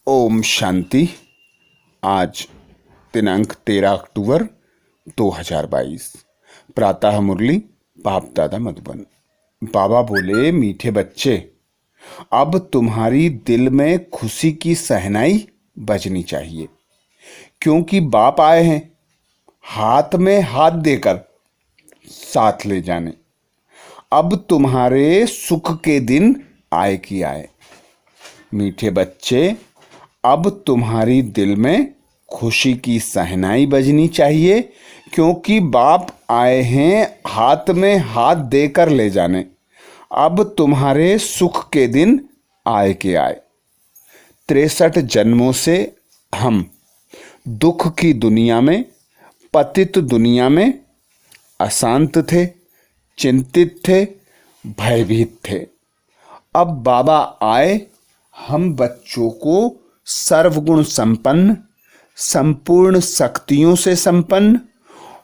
ओम शांति। आज दिनांक 13 अक्टूबर 2022। प्रातः मुरली बाप दादा मधुबन। बाबा बोले, मीठे बच्चे, अब तुम्हारी दिल में खुशी की सहनाई बजनी चाहिए, क्योंकि बाप आए हैं हाथ में हाथ देकर साथ ले जाने। अब तुम्हारे सुख के दिन आए कि आए। मीठे बच्चे, अब तुम्हारी दिल में खुशी की सहनाई बजनी चाहिए, क्योंकि बाप आए हैं हाथ में हाथ देकर ले जाने। अब तुम्हारे सुख के दिन आए के आए। 63 जन्मों से हम दुख की दुनिया में, पतित दुनिया में अशांत थे, चिंतित थे, भयभीत थे। अब बाबा आए हम बच्चों को सर्वगुण संपन्न, संपूर्ण शक्तियों से संपन्न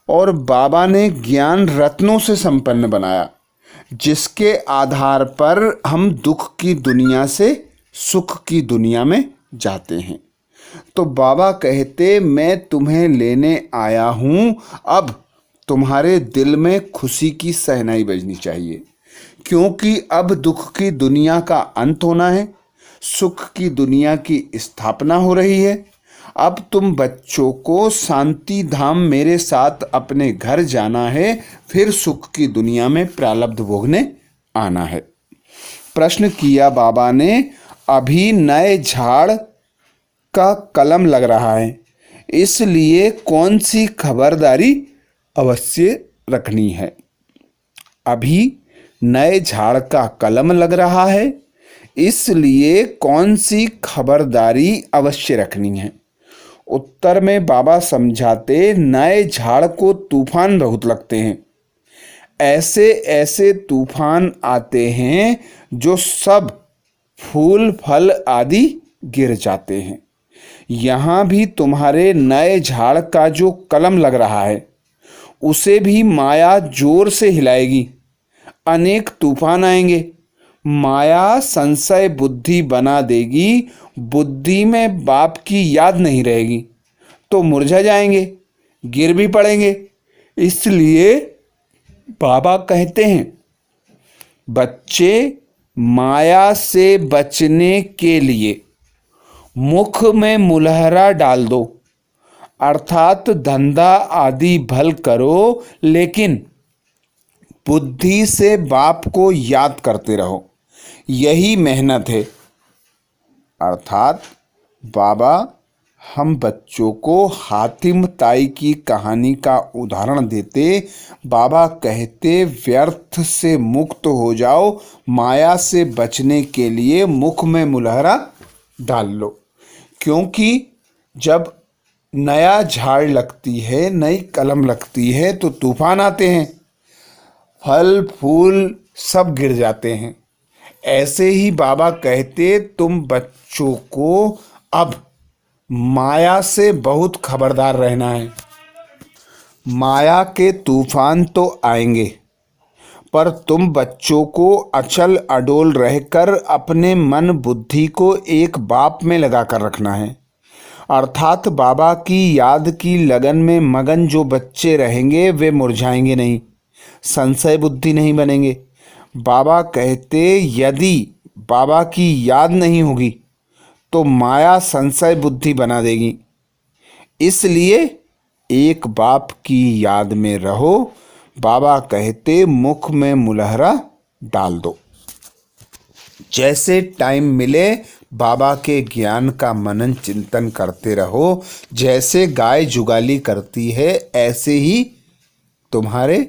और बाबा ने ज्ञान रत्नों से संपन्न बनाया, जिसके आधार पर हम दुख की दुनिया से सुख की दुनिया में जाते हैं। तो बाबा कहते, मैं तुम्हें लेने आया हूँ, अब तुम्हारे दिल में खुशी की सहनाई बजनी चाहिए, क्योंकि अब दुख की दुनिया का अंत होना है, सुख की दुनिया की स्थापना हो रही है। अब तुम बच्चों को शांति धाम मेरे साथ अपने घर जाना है, फिर सुख की दुनिया में प्रारब्ध भोगने आना है। प्रश्न किया बाबा ने, अभी नए झाड़ का कलम लग रहा है, इसलिए कौन सी खबरदारी अवश्य रखनी है। अभी नए झाड़ का कलम लग रहा है, इसलिए कौन सी खबरदारी अवश्य रखनी है। उत्तर में बाबा समझाते, नए झाड़ को तूफान बहुत लगते हैं। ऐसे ऐसे तूफान आते हैं जो सब फूल फल आदि गिर जाते हैं। यहाँ भी तुम्हारे नए झाड़ का जो कलम लग रहा है, उसे भी माया जोर से हिलाएगी। अनेक तूफान आएंगे, माया संशय बुद्धि बना देगी, बुद्धि में बाप की याद नहीं रहेगी, तो मुरझा जाएंगे, गिर भी पड़ेंगे। इसलिए बाबा कहते हैं, बच्चे, माया से बचने के लिए मुख में मुलहरा डाल दो, अर्थात धंधा आदि भल करो, लेकिन बुद्धि से बाप को याद करते रहो, यही मेहनत है। अर्थात बाबा हम बच्चों को हातिम ताई की कहानी का उदाहरण देते। बाबा कहते, व्यर्थ से मुक्त हो जाओ, माया से बचने के लिए मुख में मुलहरा डाल लो, क्योंकि जब नया झाड़ लगती है, नई कलम लगती है, तो तूफान आते हैं, फल फूल सब गिर जाते हैं। ऐसे ही बाबा कहते, तुम बच्चों को अब माया से बहुत खबरदार रहना है। माया के तूफान तो आएंगे, पर तुम बच्चों को अचल अडोल रहकर अपने मन बुद्धि को एक बाप में लगा कर रखना है। अर्थात बाबा की याद की लगन में मगन जो बच्चे रहेंगे, वे मुरझाएंगे नहीं, संशय बुद्धि नहीं बनेंगे। बाबा कहते, यदि बाबा की याद नहीं होगी तो माया संशय बुद्धि बना देगी। इसलिए एक बाप की याद में रहो। बाबा कहते, मुख में मुलहरा डाल दो। जैसे टाइम मिले बाबा के ज्ञान का मनन चिंतन करते रहो। जैसे गाय जुगाली करती है, ऐसे ही तुम्हारे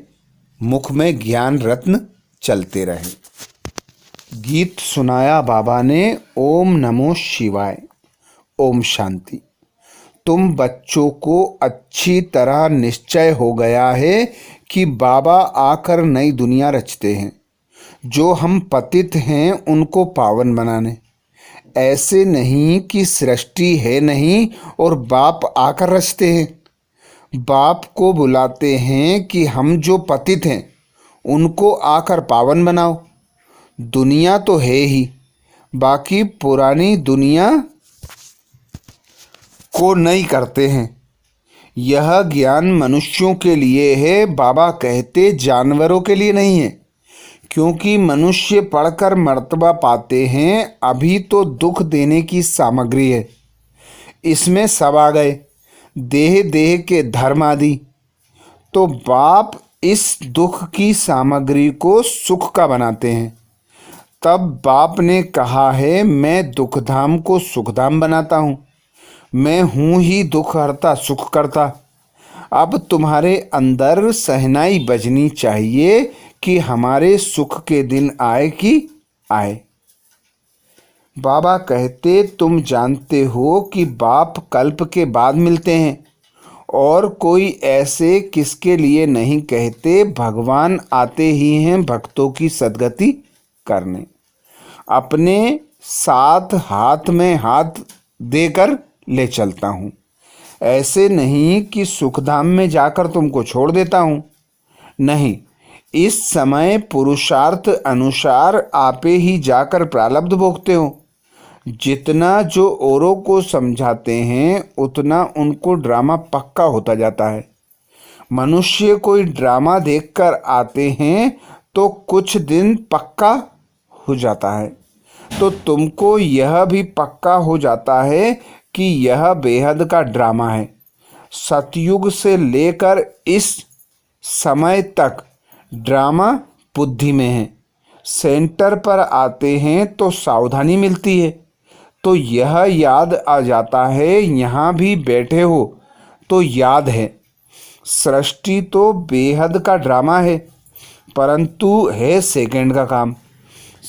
मुख में ज्ञान रत्न चलते रहे। गीत सुनाया बाबा ने, ओम नमो शिवाय। ओम शांति। तुम बच्चों को अच्छी तरह निश्चय हो गया है कि बाबा आकर नई दुनिया रचते हैं, जो हम पतित हैं उनको पावन बनाने। ऐसे नहीं कि सृष्टि है नहीं और बाप आकर रचते हैं। बाप को बुलाते हैं कि हम जो पतित हैं उनको आकर पावन बनाओ। दुनिया तो है ही, बाकी पुरानी दुनिया को नहीं करते हैं। यह ज्ञान मनुष्यों के लिए है, बाबा कहते जानवरों के लिए नहीं है, क्योंकि मनुष्य पढ़कर मर्तबा पाते हैं। अभी तो दुख देने की सामग्री है, इसमें सब आ गए, देह देह के धर्म आदि। तो बाप इस दुख की सामग्री को सुख का बनाते हैं। तब बाप ने कहा है, मैं दुखधाम को सुखधाम बनाता हूँ, मैं हूँ ही दुख हरता सुख करता। अब तुम्हारे अंदर सहनाई बजनी चाहिए कि हमारे सुख के दिन आए कि आए। बाबा कहते, तुम जानते हो कि बाप कल्प के बाद मिलते हैं, और कोई ऐसे किसके लिए नहीं कहते। भगवान आते ही हैं भक्तों की सद्गति करने। अपने साथ हाथ में हाथ देकर ले चलता हूँ, ऐसे नहीं कि सुखधाम में जाकर तुमको छोड़ देता हूँ। नहीं, इस समय पुरुषार्थ अनुसार आपे ही जाकर प्रारब्ध भोगते हो। जितना जो औरों को समझाते हैं उतना उनको ड्रामा पक्का होता जाता है। मनुष्य कोई ड्रामा देखकर आते हैं तो कुछ दिन पक्का हो जाता है, तो तुमको यह भी पक्का हो जाता है कि यह बेहद का ड्रामा है। सतयुग से लेकर इस समय तक ड्रामा बुद्धि में है। सेंटर पर आते हैं तो सावधानी मिलती है, तो यह याद आ जाता है यहाँ भी बैठे हो तो याद है। सृष्टि तो बेहद का ड्रामा है, परंतु है सेकंड का काम।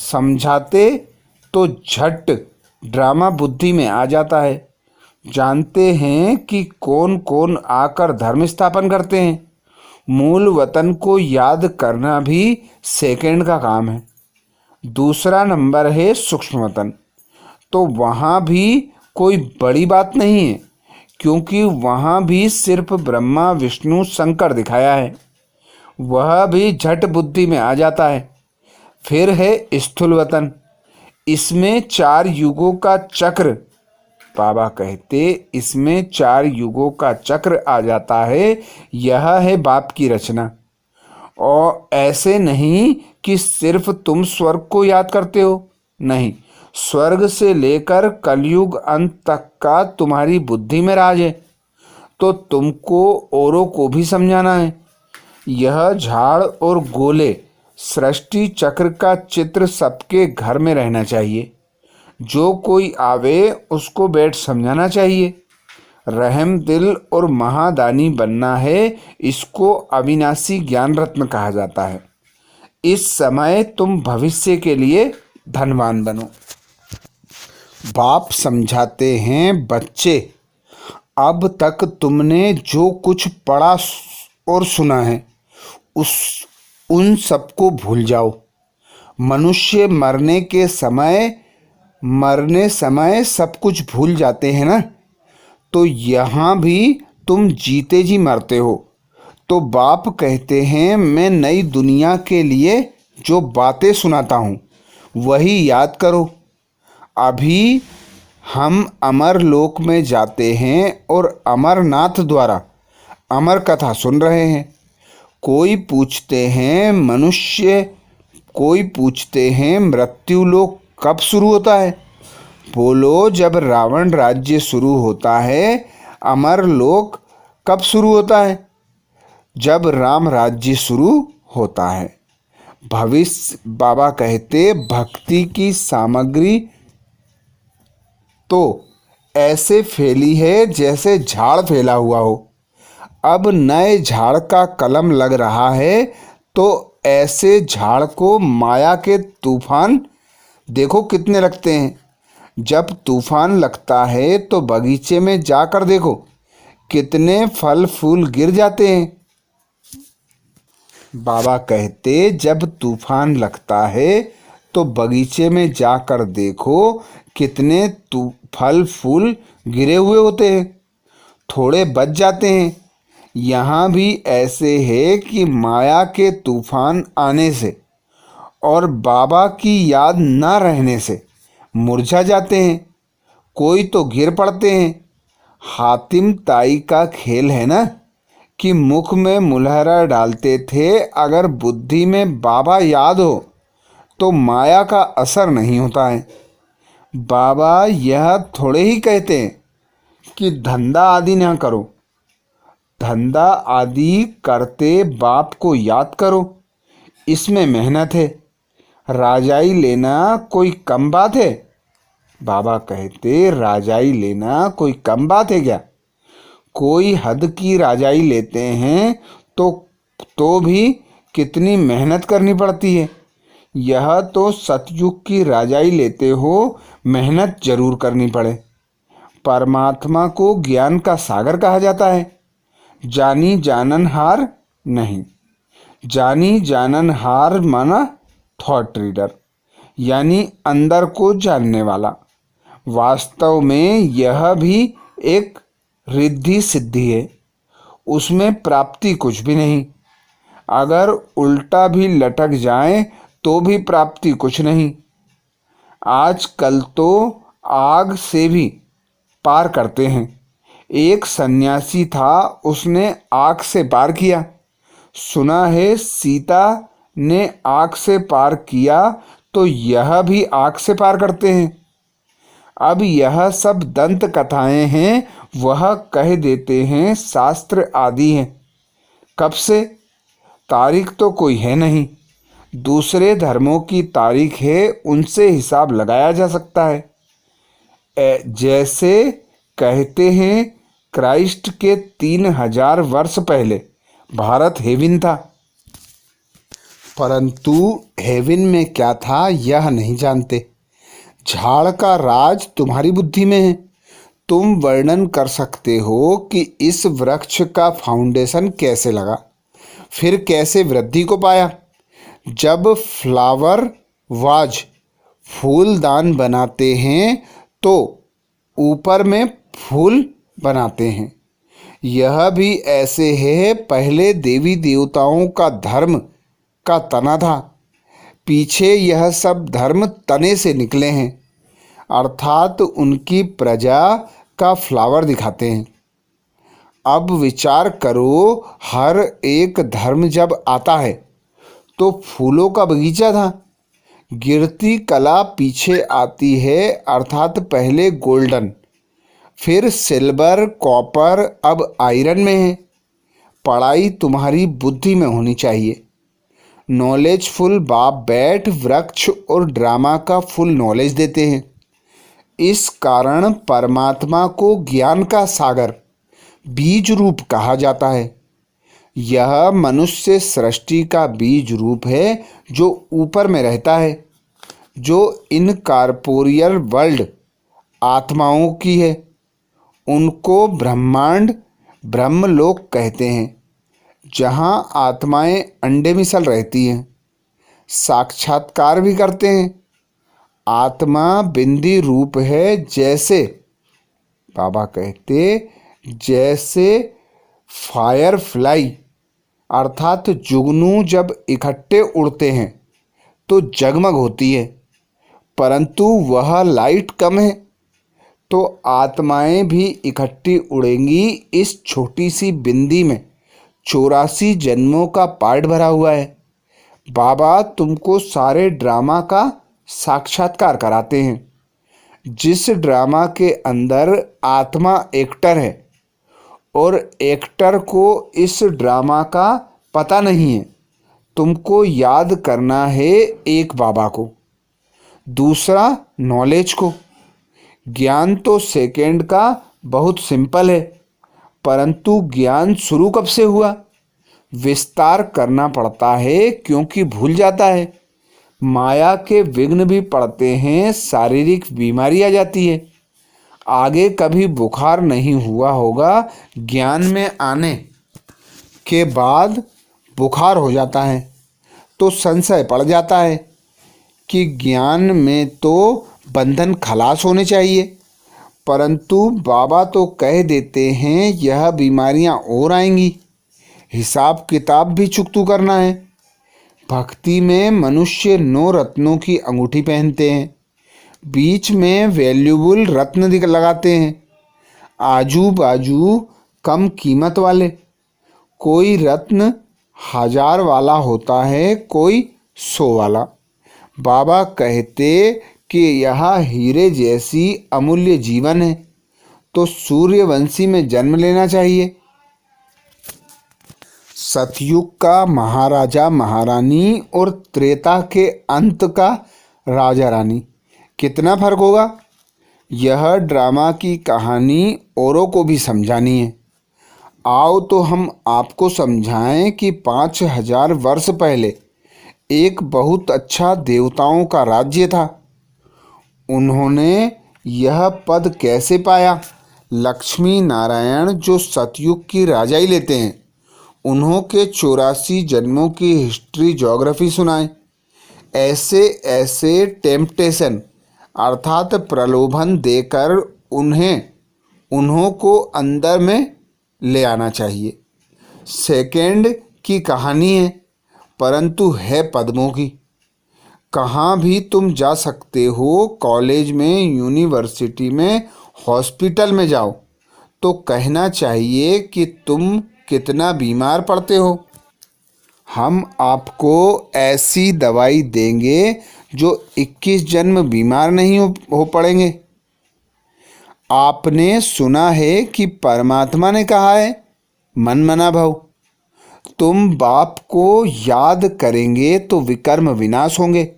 समझाते तो झट ड्रामा बुद्धि में आ जाता है। जानते हैं कि कौन कौन आकर धर्म स्थापन करते हैं। मूल वतन को याद करना भी सेकंड का काम है। दूसरा नंबर है सूक्ष्म वतन, तो वहाँ भी कोई बड़ी बात नहीं है, क्योंकि वहाँ भी सिर्फ ब्रह्मा विष्णु शंकर दिखाया है, वह भी झट बुद्धि में आ जाता है। फिर है स्थूल वतन, इसमें 4 युगों का चक्र, बाबा कहते इसमें 4 युगों का चक्र आ जाता है। यह है बाप की रचना। और ऐसे नहीं कि सिर्फ तुम स्वर्ग को याद करते हो, नहीं, स्वर्ग से लेकर कलयुग अंत तक का तुम्हारी बुद्धि में राज है, तो तुमको औरों को भी समझाना है। यह झाड़ और गोले सृष्टि चक्र का चित्र सबके घर में रहना चाहिए। जो कोई आवे उसको बैठ समझाना चाहिए। रहम दिल और महादानी बनना है, इसको अविनाशी ज्ञान रत्न कहा जाता है। इस समय तुम भविष्य के लिए धनवान बनो। बाप समझाते हैं, बच्चे अब तक तुमने जो कुछ पढ़ा और सुना है उन सबको भूल जाओ। मनुष्य मरने समय सब कुछ भूल जाते हैं ना, तो यहाँ भी तुम जीते जी मरते हो। तो बाप कहते हैं, मैं नई दुनिया के लिए जो बातें सुनाता हूँ वही याद करो। अभी हम अमर लोक में जाते हैं और अमरनाथ द्वारा अमर कथा सुन रहे हैं। कोई पूछते हैं मृत्यु लोक कब शुरू होता है? बोलो, जब रावण राज्य शुरू होता है। अमर लोक कब शुरू होता है? जब राम राज्य शुरू होता है। भविष्य बाबा कहते, भक्ति की सामग्री तो ऐसे फैली है जैसे झाड़ फैला हुआ हो। अब नए झाड़ का कलम लग रहा है, तो ऐसे झाड़ को माया के तूफान देखो कितने लगते हैं। जब तूफान लगता है तो बगीचे में जाकर देखो कितने फल फूल गिर जाते हैं। बाबा कहते, जब तूफान लगता है तो बगीचे में जाकर देखो कितने फल फूल गिरे हुए होते हैं, थोड़े बच जाते हैं। यहाँ भी ऐसे है कि माया के तूफान आने से और बाबा की याद न रहने से मुरझा जाते हैं। कोई तो गिर पड़ते हैं, हातिम ताई का खेल है ना कि मुख में मुलहरा डालते थे। अगर बुद्धि में बाबा याद हो तो माया का असर नहीं होता है। बाबा यह थोड़े ही कहते हैं कि धंधा आदि ना करो। धंधा आदि करते बाप को याद करो, इसमें मेहनत है। राजाई लेना कोई कम बात है? बाबा कहते राजाई लेना कोई कम बात है क्या? कोई हद की राजाई लेते हैं तो भी कितनी मेहनत करनी पड़ती है। यह तो सतयुग की राजाई लेते हो, मेहनत जरूर करनी पड़े। परमात्मा को ज्ञान का सागर कहा जाता है, जानी जाननहार नहीं। जानी जाननहार माना थॉट रीडर, यानी अंदर को जानने वाला। वास्तव में यह भी एक रिद्धि सिद्धि है, उसमें प्राप्ति कुछ भी नहीं। अगर उल्टा भी लटक जाए तो भी प्राप्ति कुछ नहीं। आजकल तो आग से भी पार करते हैं। एक सन्यासी था, उसने आग से पार किया। सुना है सीता ने आग से पार किया, तो यह भी आग से पार करते हैं। अब यह सब दंत कथाएं हैं, वह कह देते हैं शास्त्र आदि हैं। कब से? तारीख तो कोई है नहीं। दूसरे धर्मों की तारीख है, उनसे हिसाब लगाया जा सकता है। जैसे कहते हैं क्राइस्ट के 3000 वर्ष पहले भारत हेविन था, परंतु हेविन में क्या था यह नहीं जानते। झाड़ का राज तुम्हारी बुद्धि में है। तुम वर्णन कर सकते हो कि इस वृक्ष का फाउंडेशन कैसे लगा, फिर कैसे वृद्धि को पाया। जब फ्लावर वाज फूलदान बनाते हैं तो ऊपर में फूल बनाते हैं। यह भी ऐसे है, पहले देवी देवताओं का धर्म का तना था, पीछे यह सब धर्म तने से निकले हैं, अर्थात उनकी प्रजा का फ्लावर दिखाते हैं। अब विचार करो, हर एक धर्म जब आता है तो फूलों का बगीचा था। गिरती कला पीछे आती है, अर्थात पहले गोल्डन, फिर सिल्वर, कॉपर, अब आयरन में है। पढ़ाई तुम्हारी बुद्धि में होनी चाहिए। नॉलेजफुल बाप बैठ वृक्ष और ड्रामा का फुल नॉलेज देते हैं। इस कारण परमात्मा को ज्ञान का सागर, बीज रूप कहा जाता है। यह मनुष्य सृष्टि का बीज रूप है जो ऊपर में रहता है, जो इन कॉर्पोरियल वर्ल्ड आत्माओं की है। उनको ब्रह्मांड, ब्रह्मलोक कहते हैं, जहाँ आत्माएं अंडे मिसल रहती हैं। साक्षात्कार भी करते हैं। आत्मा बिंदी रूप है, जैसे बाबा कहते जैसे फायर फ्लाई, अर्थात जुगनू जब इकट्ठे उड़ते हैं तो जगमग होती है, परंतु वह लाइट कम है। तो आत्माएं भी इकट्ठी उड़ेंगी। इस छोटी सी बिंदी में 84 जन्मों का पार्ट भरा हुआ है। बाबा तुमको सारे ड्रामा का साक्षात्कार कराते हैं। जिस ड्रामा के अंदर आत्मा एक्टर है और एक्टर को इस ड्रामा का पता नहीं है, तुमको याद करना है एक बाबा को, दूसरा नॉलेज को। ज्ञान तो सेकेंड का बहुत सिंपल है, परंतु ज्ञान शुरू कब से हुआ? विस्तार करना पड़ता है, क्योंकि भूल जाता है। माया के विघ्न भी पड़ते हैं, शारीरिक बीमारी आ जाती है। आगे कभी बुखार नहीं हुआ होगा, ज्ञान में आने के बाद बुखार हो जाता है, तो संशय पड़ जाता है कि ज्ञान में तो बंधन खलास होने चाहिए, परंतु बाबा तो कह देते हैं यह बीमारियां और आएंगी। हिसाब किताब भी चुकतू करना है। भक्ति में मनुष्य 9 रत्नों की अंगूठी पहनते हैं, बीच में वैल्यूबल रत्न लगाते हैं। आजू बाजू कम कीमत वाले। कोई रत्न 1000 वाला होता है, कोई 100 वाला। बाबा कहते कि यह हीरे जैसी अमूल्य जीवन है, तो सूर्यवंशी में जन्म लेना चाहिए। सतयुग का महाराजा महारानी और त्रेता के अंत का राजा रानी, कितना फर्क होगा। यह ड्रामा की कहानी औरों को भी समझानी है। आओ तो हम आपको समझाएं कि 5000 वर्ष पहले एक बहुत अच्छा देवताओं का राज्य था। उन्होंने यह पद कैसे पाया। लक्ष्मी नारायण जो सतयुग की राजाई लेते हैं, उन्हों के 84 जन्मों की हिस्ट्री ज्योग्राफी सुनाएं। ऐसे ऐसे टेम्पटेशन अर्थात प्रलोभन देकर उन्हों को अंदर में ले आना चाहिए। सेकंड की कहानी है, परंतु है पद्मों की। कहाँ भी तुम जा सकते हो, कॉलेज में, यूनिवर्सिटी में, हॉस्पिटल में जाओ तो कहना चाहिए कि तुम कितना बीमार पड़ते हो। हम आपको ऐसी दवाई देंगे जो 21 जन्म बीमार नहीं हो पड़ेंगे। आपने सुना है कि परमात्मा ने कहा है, मन मना भव। तुम बाप को याद करेंगे तो विकर्म विनाश होंगे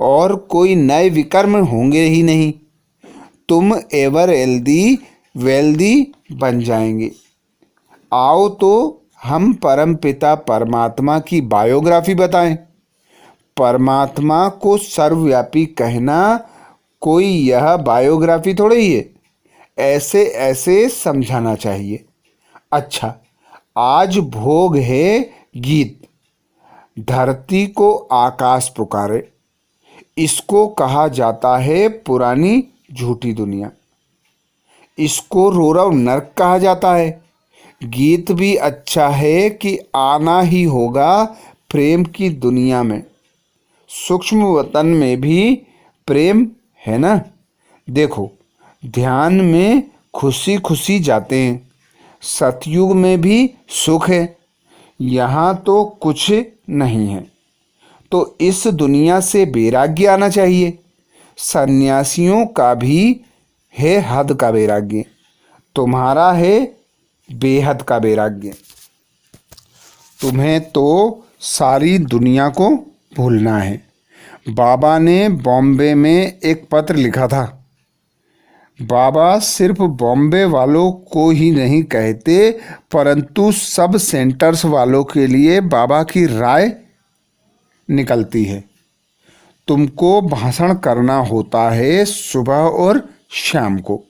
और कोई नए विकर्म होंगे ही नहीं। तुम एवर हेल्दी वेल्दी बन जाएंगे। आओ तो हम परमपिता परमात्मा की बायोग्राफी बताएं। परमात्मा को सर्वव्यापी कहना कोई यह बायोग्राफी थोड़ी ही है। ऐसे ऐसे समझाना चाहिए। अच्छा, आज भोग है गीत। धरती को आकाश पुकारे, इसको कहा जाता है पुरानी झूठी दुनिया। इसको रोरव नर्क कहा जाता है। गीत भी अच्छा है कि आना ही होगा प्रेम की दुनिया में। सूक्ष्म वतन में भी प्रेम है ना। देखो, ध्यान में खुशी खुशी जाते हैं। सतयुग में भी सुख है। यहाँ तो कुछ नहीं है, तो इस दुनिया से वैराग्य आना चाहिए। सन्यासियों का भी है हद का वैराग्य, तुम्हारा है बेहद का वैराग्य। तुम्हें तो सारी दुनिया को भूलना है। बाबा ने बॉम्बे में एक पत्र लिखा था। बाबा सिर्फ बॉम्बे वालों को ही नहीं कहते, परंतु सब सेंटर्स वालों के लिए बाबा की राय निकलती है। तुमको भाषण करना होता है सुबह और शाम को,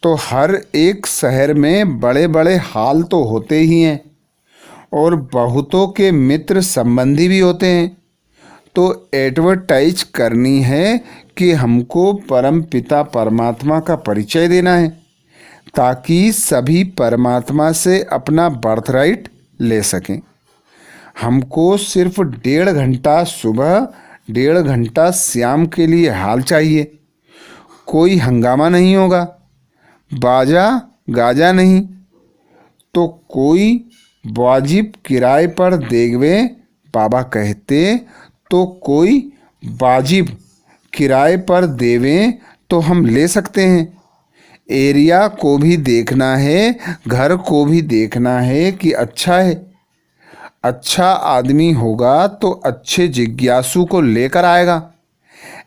तो हर एक शहर में बड़े बड़े हाल तो होते ही हैं और बहुतों के मित्र संबंधी भी होते हैं। तो एडवर्टाइज करनी है कि हमको परम पिता परमात्मा का परिचय देना है, ताकि सभी परमात्मा से अपना बर्थराइट ले सकें। हमको सिर्फ 1.5 घंटा सुबह, 1.5 घंटा शाम के लिए हाल चाहिए। कोई हंगामा नहीं होगा, बाजा गाजा नहीं, तो कोई वाजिब किराए पर देवे। बाबा कहते तो कोई वाजिब किराए पर देवें तो हम ले सकते हैं। एरिया को भी देखना है, घर को भी देखना है कि अच्छा है। अच्छा आदमी होगा तो अच्छे जिज्ञासु को लेकर आएगा।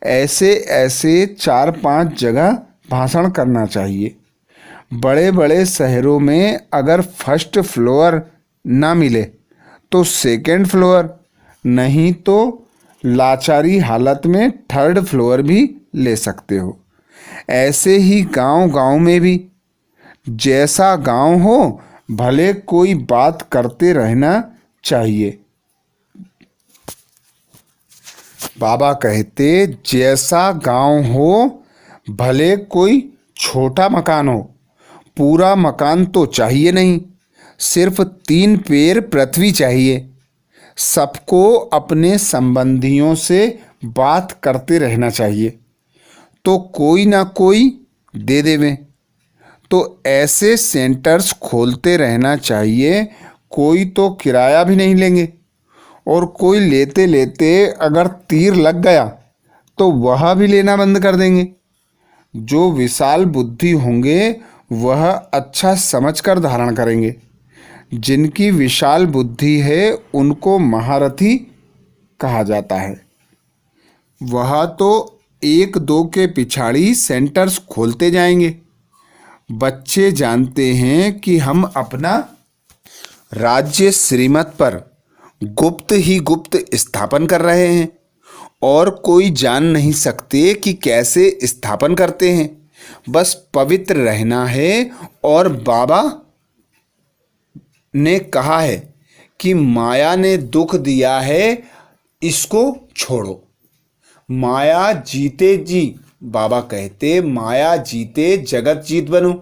ऐसे ऐसे 4-5 जगह भाषण करना चाहिए। बड़े बड़े शहरों में अगर फर्स्ट फ्लोर ना मिले तो सेकंड फ्लोर, नहीं तो लाचारी हालत में 3rd फ्लोर भी ले सकते हो। ऐसे ही गांव गांव में भी, जैसा गांव हो भले कोई बात करते रहना चाहिए। बाबा कहते जैसा गांव हो भले कोई छोटा मकान हो, पूरा मकान तो चाहिए नहीं, सिर्फ 3 पैर पृथ्वी चाहिए। सबको अपने संबंधियों से बात करते रहना चाहिए, तो कोई ना कोई दे देवे। तो ऐसे सेंटर्स खोलते रहना चाहिए। कोई तो किराया भी नहीं लेंगे, और कोई लेते लेते अगर तीर लग गया तो वह भी लेना बंद कर देंगे। जो विशाल बुद्धि होंगे वह अच्छा समझकर धारण करेंगे। जिनकी विशाल बुद्धि है उनको महारथी कहा जाता है। वह तो एक दो के पिछाड़ी सेंटर्स खोलते जाएंगे। बच्चे जानते हैं कि हम अपना राज्य श्रीमत पर गुप्त ही गुप्त स्थापन कर रहे हैं, और कोई जान नहीं सकते कि कैसे स्थापन करते हैं। बस पवित्र रहना है। और बाबा ने कहा है कि माया ने दुख दिया है, इसको छोड़ो। माया जीते जी, बाबा कहते माया जीते जगत जीत बनो।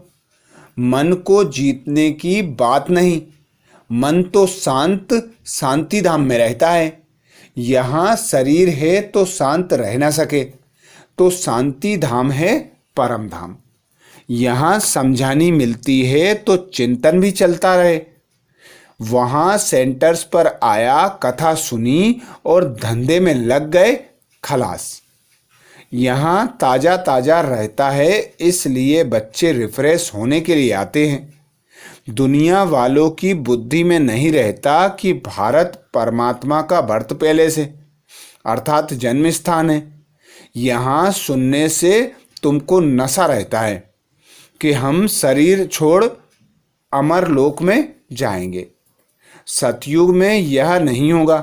मन को जीतने की बात नहीं। मन तो शांत शांति धाम में रहता है। यहाँ शरीर है तो शांत रह ना सके, तो शांति धाम है परम धाम। यहाँ समझानी मिलती है तो चिंतन भी चलता रहे। वहाँ सेंटर्स पर आया, कथा सुनी और धंधे में लग गए, खलास। यहाँ ताज़ा ताज़ा रहता है, इसलिए बच्चे रिफ्रेश होने के लिए आते हैं। दुनिया वालों की बुद्धि में नहीं रहता कि भारत परमात्मा का बर्थ पैलेस है, अर्थात जन्म स्थान है। यहाँ सुनने से तुमको नशा रहता है कि हम शरीर छोड़ अमर लोक में जाएंगे। सतयुग में यह नहीं होगा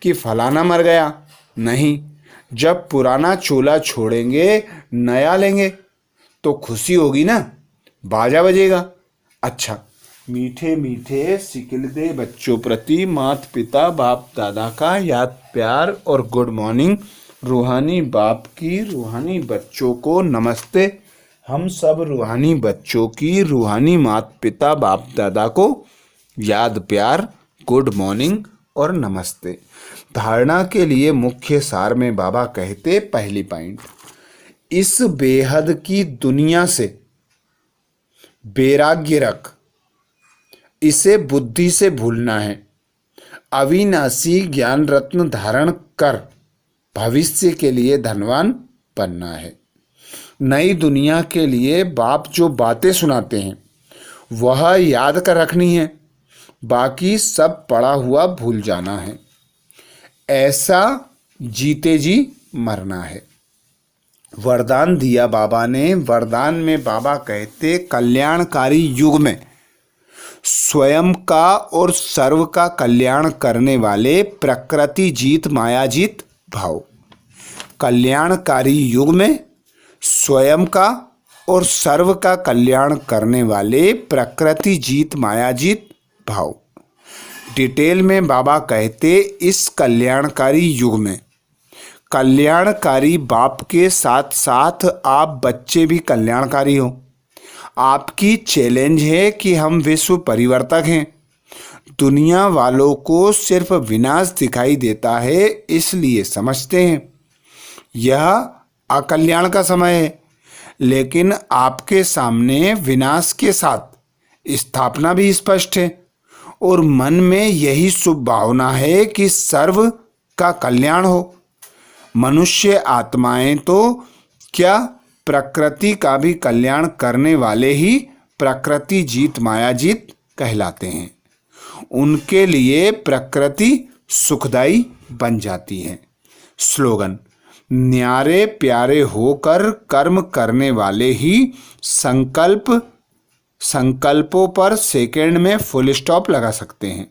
कि फलाना मर गया, नहीं। जब पुराना चोला छोड़ेंगे, नया लेंगे तो खुशी होगी ना, बाजा बजेगा। अच्छा, मीठे मीठे सिकिलदे बच्चों प्रति माता पिता बाप दादा का याद प्यार और गुड मॉर्निंग। रूहानी बाप की रूहानी बच्चों को नमस्ते। हम सब रूहानी बच्चों की रूहानी माता पिता बाप दादा को याद प्यार, गुड मॉर्निंग और नमस्ते। धारणा के लिए मुख्य सार में बाबा कहते, पहली पॉइंट, इस बेहद की दुनिया से वैराग्य रख। इसे बुद्धि से भूलना है। अविनाशी ज्ञान रत्न धारण कर भविष्य के लिए धनवान बनना है। नई दुनिया के लिए बाप जो बातें सुनाते हैं वह याद कर रखनी है, बाकी सब पड़ा हुआ भूल जाना है। ऐसा जीते जी मरना है। वरदान दिया बाबा ने। वरदान में बाबा कहते, कल्याणकारी युग में स्वयं का और सर्व का कल्याण करने वाले प्रकृति जीत माया जीत भाव। कल्याणकारी युग में स्वयं का और सर्व का कल्याण करने वाले प्रकृति जीत माया जीत भाव। डिटेल में बाबा कहते, इस कल्याणकारी युग में कल्याणकारी बाप के साथ साथ आप बच्चे भी कल्याणकारी हो। आपकी चैलेंज है कि हम विश्व परिवर्तक हैं। दुनिया वालों को सिर्फ विनाश दिखाई देता है, इसलिए समझते हैं यह अकल्याण का समय है, लेकिन आपके सामने विनाश के साथ स्थापना भी स्पष्ट है, और मन में यही शुभ भावना है कि सर्व का कल्याण हो। मनुष्य आत्माएं तो क्या प्रकृति का भी कल्याण करने वाले ही प्रकृति जीत माया जीत कहलाते हैं। उनके लिए प्रकृति सुखदाई बन जाती है। स्लोगन, न्यारे प्यारे होकर कर्म करने वाले ही संकल्पों पर सेकंड में फुल स्टॉप लगा सकते हैं।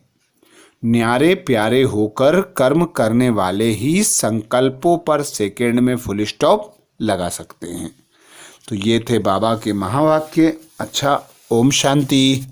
न्यारे प्यारे होकर कर्म करने वाले ही संकल्पों पर सेकंड में फुल स्टॉप लगा सकते हैं। तो ये थे बाबा के महावाक्य। अच्छा, ओम शांति।